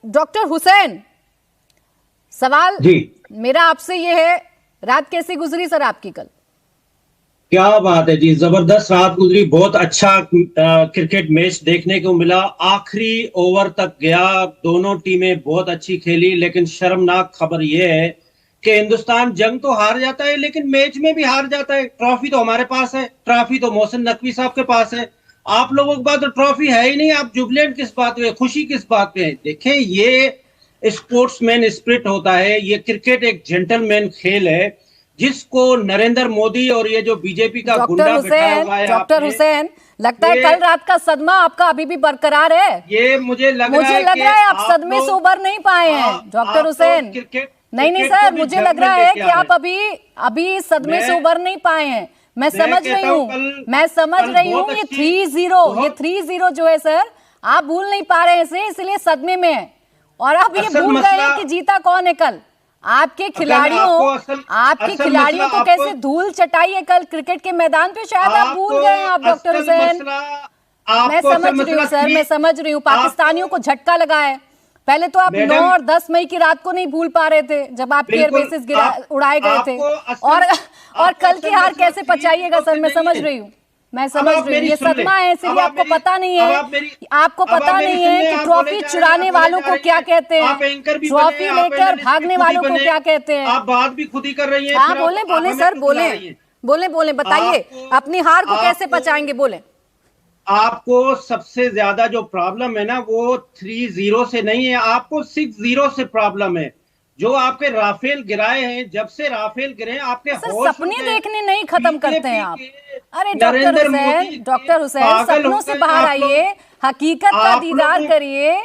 Doctor Hussain, सवाल जी मेरा आपसे ये है, रात कैसी गुजरी सर आपकी कल? क्या बात है जी, जबरदस्त रात गुजरी। बहुत अच्छा क्रिकेट मैच देखने को मिला। आखिरी ओवर तक गया, दोनों टीमें बहुत अच्छी खेली, लेकिन शर्मनाक खबर यह है कि हिंदुस्तान जंग तो हार जाता है लेकिन मैच में भी हार जाता है। ट्रॉफी तो हमारे पास है, ट्रॉफी तो मोहसिन नकवी साहब के पास है। आप लोगों के पास तो ट्रॉफी है ही नहीं। आप जुबिलेंट किस बात पे, खुशी किस बात पे है? देखें, ये स्पोर्ट्समैन स्पिरिट होता है। ये क्रिकेट एक जेंटलमैन खेल है जिसको नरेंद्र मोदी और ये जो बीजेपी का गुंडा बिठाया हुआ है डॉक्टर आपने, हुसैन, लगता है ये कल रात का सदमा आपका अभी भी बरकरार है। ये मुझे लग लग कि रहा है आप सदमे से उबर नहीं पाए हैं डॉक्टर हुसैन। क्रिकेट नहीं क्रिकेट सर, को भी मुझे जंग लग में रहा है लेके कि आ आप रहे हैं। अभी सदमे से मैं उबर नहीं पाए हैं। मैं मैं समझ रही कहता हूं हूँ, मैं समझ कल रही बहुत हूँ। ये अच्छी 3-0 3-0 जो है सर, आप भूल नहीं पा रहे हैं इसे, इसलिए सदमे में है। और आप ये असल भूल गए मसला, हैं कि जीता कौन है कल। आपके असल खिलाड़ियों मसला को कैसे धूल चटाई है कल क्रिकेट के मैदान पे, शायद आप भूल गए हैं आप डॉक्टर असल हुसैन। मसला मैं आपको असल समझ रही हूँ मसला सर, मैं समझ रही हूँ। पाकिस्तानियों को झटका लगा है। पहले तो आप 9 मैडम, और 10 मई की रात को नहीं भूल पा रहे थे जब आपके बिल्कुल एयरबेसेस आप उड़ाए गए थे। आपको और असल और आपको कल की असल हार मसला कैसे पचाइएगा 3-0 सर, से मैं नहीं समझ है। रही हूँ। मैं अब समझ आप रही हूँ, मेरी ये सुन ले, सदमा है, अब इसलिए आप आपको मेरी पता नहीं अब है। आप मेरी आपको अब आप पता मेरी नहीं सुन है ले। कि आप बोले ट्रॉफी जा रहे हैं, आप चुराने बोले वालों जा को रही क्या हैं। कहते हैं, आप एंकर भी बने, ट्रॉफी आप लेकर एनालिस्ट भी भागने खुद ही वालों को बने, क्या कहते हैं। आप बात भी खुद ही कर रही हैं, हाँ फिर बोले आप बोले हमें सर, क्यों बुला बोले रही हैं? बोले बोले बताइए आपको अपनी हार को कैसे आपको पचाएंगे, बोले। आपको सबसे ज्यादा जो प्रॉब्लम है ना, वो 3-0 से नहीं है, आपको 6-0 से प्रॉब्लम है। जो आपके राफेल गिराए हैं, जब से राफेल गिरे हैं आपके सर होश उड़ सपने गए। देखने नहीं खत्म करते हैं बीजेपी आप। के अरे नरेंद्र मोदी के डॉक्टर हुसैन, पागल हो सपनों से गए बाहर आप लोग। आइए, हकीकत का आप दीदार लोगों करिए, ये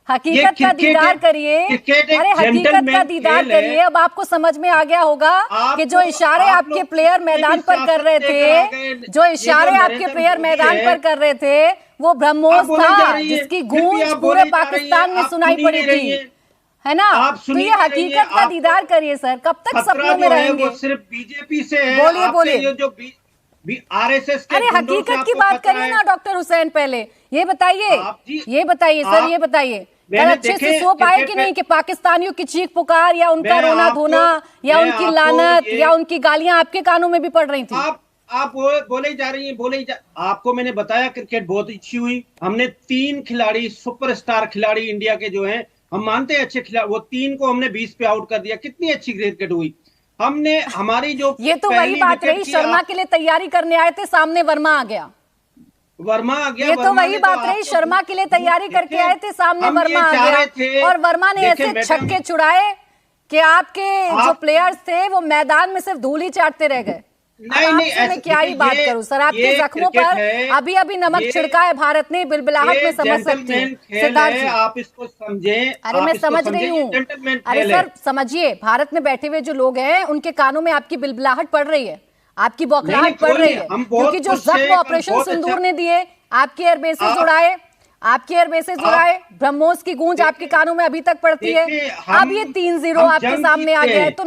हकीकत का दीदार करिए। क्रिकेट एक अरे हकीकत का जेंटलमैन दीदार खेल है। करिए। अब आपको समझ में आ गया होगा कि जो आपको इशारे आप आपके लोग प्लेयर कितने भी मैदान पर कर सियासत रहे लेकर आ थे, गए, जो ये जो इशारे आपके नरेंद्र प्लेयर मोदी मैदान है, पर कर रहे थे, वो आप ब्रह्मोस बोले जा था रही है, जिसकी फिर भी गूंज आप पूरे बोले जा रही है, पाकिस्तान में आप सुनाई सुन ही पड़ी नहीं थी, रही है। है ना। आप सुन तो ही ये नहीं रही है। हकीकत का आपको दीदार करिए सर, कब तक खतरा सपनों में जो है वो रहेंगे। सिर्फ बीजेपी से है। बोलिए आपके बोलिए। ये जो आरएसएस के अरे गुंडों से हकीकत की आपको बात खतरा करिए है। ना डॉक्टर हुसैन। पहले ये बताइए, आप जी, ये बताइए सर, ये आप बताइए कल मैंने अच्छे से देखे सो पाए कि क्रिकेट नहीं, में, कि पाकिस्तानियों की चीख पुकार या उनका मैं रोना आपको धोना या मैं उनकी आपको लानत ये या उनकी गालियां आपके कानों में भी पड़ रही थी। आप बोले ही जा रही हैं, बोले ही जा। आपको मैंने बताया क्रिकेट बहुत अच्छी हुई। हमने 3 खिलाड़ी, सुपरस्टार खिलाड़ी इंडिया के जो हैं, हम मानते हैं अच्छे खिलाड़ी, वो 3 को हमने 20 पे आउट कर दिया। कितनी अच्छी क्रिकेट हुई। हमने हमारी जो ये तो वही पहली बात विकेट रही, की, शर्मा के लिए तैयारी करने आए थे, सामने वर्मा आ गया। वर्मा आ गया। ये तो वर्मा वही ने तो बात रही, आपको शर्मा के लिए तैयारी करके आए थे, सामने हम वर्मा ये आ चाह गया। रहे थे। और वर्मा ने देखे ऐसे मैडम, छक्के छुड़ाए कि आपके जो आप प्लेयर्स थे वो मैदान में सिर्फ धूल ही चाटते रह गए। अब नहीं नहीं, आपसे मैं ऐसे क्या ही बात करूं सर, आपके ये जख्मों क्रिकेट पर है। अभी अभी नमक ये छिड़का है भारत ने, बिलबिलाहट ये में समझ सकती हूँ जेंटलमैन खेल सिद्धार्थ है। जी। आप इसको समझें, अरे आप मैं इसको समझ रही समझें, ये हूँ। जेंटलमैन अरे खेल है। सर समझिए, भारत में बैठे हुए जो लोग हैं उनके कानों में आपकी बिलबिलाहट पड़ रही है, आपकी नहीं नहीं, बौखलाहट पड़ कोई रही नहीं, है, हम क्योंकि बहुत जो खुश जख्म हैं। कल ऑपरेशन बहुत सिंदूर अच्छा। ने दिए, आपके एयरबेसेस आप उड़ाए, आपके एयरबेसेस आप उड़ाए, ब्रह्मोस की गूंज आपके देखिए कानों में अभी तक पड़ती है। देखिए, अब ये 3-0 हम आपके जंग सामने आ जीतते गया है, हैं। तो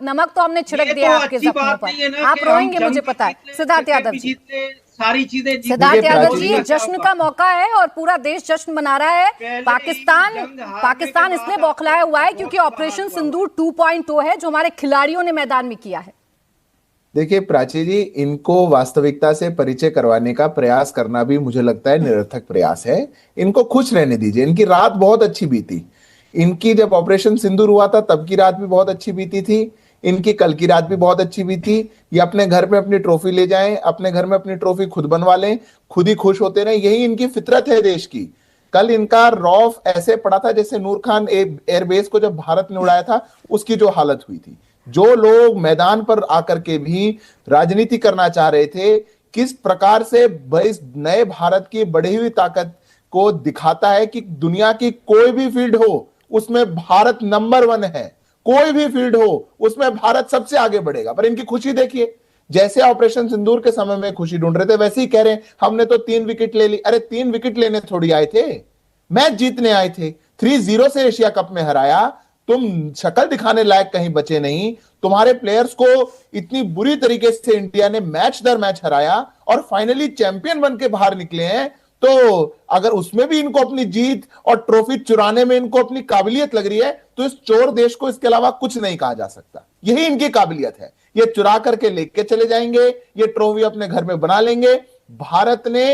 नमक तो हमने छिड़क ये तो दिया आपके अच्छी जख्मों बात पर। नहीं है ना आप कि हम रोएंगे, जंग मुझे भी पता है। जीत लें, सिद्धार्थ क्रिकेट यादव भी जी, जीत लें, सारी चीजें जीत लें, सिद्धार्थ तो यादव बहुत जी, ही ये अच्छा जश्न होगा। का मौका है और पूरा देश जश्न मना रहा है। पहले ही पाकिस्तान जंग हारने के पाकिस्तान इसलिए बाद बौखलाया आपको हुआ है बहुत क्योंकि बुरा हाल ऑपरेशन हुआ हुआ है। सिंदूर 2.0 है जो हमारे खिलाड़ियों ने मैदान में किया है। देखिए प्राची जी, इनको वास्तविकता से परिचय करवाने का प्रयास करना भी मुझे लगता है निरर्थक प्रयास है। इनको खुश रहने दीजिए। इनकी रात बहुत अच्छी बीती। इनकी जब ऑपरेशन सिंदूर हुआ था तब की रात भी बहुत अच्छी बीती थी। इनकी कल की रात भी बहुत अच्छी बीती। ये अपने घर में अपनी ट्रॉफी ले जाएं, अपने घर में अपनी ट्रॉफी खुद बनवा लें, खुद ही खुश होते रहे। यही इनकी फितरत है देश की। कल इनका रौफ ऐसे पड़ा था जैसे नूर खान एयरबेस को जब भारत ने उड़ाया था उसकी जो हालत हुई थी। जो लोग मैदान पर आकर के भी राजनीति करना चाह रहे थे, किस प्रकार से इस नए भारत की बढ़ी हुई ताकत को दिखाता है कि दुनिया की कोई भी फील्ड हो उसमें भारत नंबर 1 है। कोई भी फील्ड हो उसमें भारत सबसे आगे बढ़ेगा। पर इनकी खुशी देखिए, जैसे ऑपरेशन सिंदूर के समय में खुशी ढूंढ रहे थे वैसे ही कह रहे हैं हमने तो 3 विकेट ले ली। अरे 3 विकेट लेने थोड़ी आए थे, मैच जीतने आए थे। 3-0 से एशिया कप में हराया। तुम शक्ल दिखाने लायक कहीं बचे नहीं। तुम्हारे प्लेयर्स को इतनी बुरी तरीके से इंडिया ने मैच दर मैच हराया और फाइनली चैंपियन बन के बाहर निकले हैं। तो अगर उसमें भी इनको अपनी जीत और ट्रॉफी चुराने में इनको अपनी काबिलियत लग रही है, तो इस चोर देश को इसके अलावा कुछ नहीं कहा जा सकता। यही इनकी काबिलियत है, ये चुरा करके लेके चले जाएंगे, ये ट्रॉफी अपने घर में बना लेंगे। भारत ने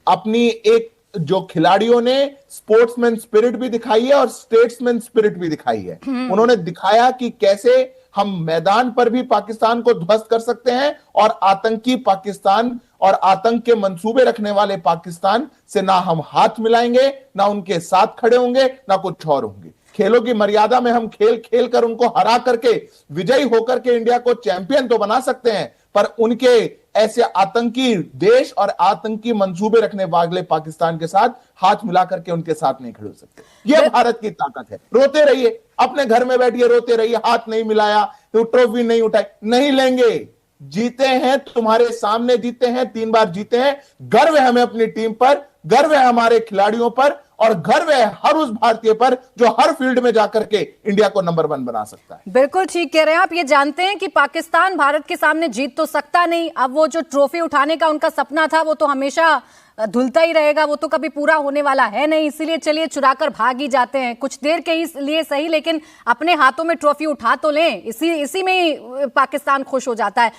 अपनी एक जो खिलाड़ियों ने स्पोर्ट्समैन स्पिरिट भी दिखाई है और स्टेट्समैन स्पिरिट भी दिखाई है। उन्होंने दिखाया कि कैसे हम मैदान पर भी पाकिस्तान को ध्वस्त कर सकते हैं और आतंकी पाकिस्तान और आतंक के मंसूबे रखने वाले पाकिस्तान से ना हम हाथ मिलाएंगे, ना उनके साथ खड़े होंगे, ना कुछ और होंगे। खेलों की मर्यादा में हम खेल खेल कर उनको हरा करके विजयी होकर के इंडिया को चैंपियन तो बना सकते हैं, पर उनके ऐसे आतंकी देश और आतंकी मंसूबे रखने वाले पाकिस्तान के साथ हाथ मिला करके उनके साथ नहीं खड़े हो सकते। यह भारत की ताकत है। रोते रहिए, अपने घर में बैठिए, रोते रहिए, हाथ नहीं मिलाया तो ट्रॉफी नहीं उठाई, नहीं लेंगे। जीते हैं, तुम्हारे सामने जीते हैं, 3 बार जीते हैं। गर्व है हमें अपनी टीम पर, गर्व है हमारे खिलाड़ियों पर, और गर्व है हर उस भारतीय पर जो हर फील्ड में जाकर के इंडिया को नंबर 1 बना सकता है। बिल्कुल ठीक कह रहे हैं आप। ये जानते हैं कि पाकिस्तान भारत के सामने जीत तो सकता नहीं। अब वो जो ट्रॉफी उठाने का उनका सपना था वो तो हमेशा धुलता ही रहेगा, वो तो कभी पूरा होने वाला है नहीं। इसीलिए चलिए चुराकर भाग ही जाते हैं, कुछ देर के ही लिए सही, लेकिन अपने हाथों में ट्रॉफी उठा तो लें। इसी में ही पाकिस्तान खुश हो जाता है।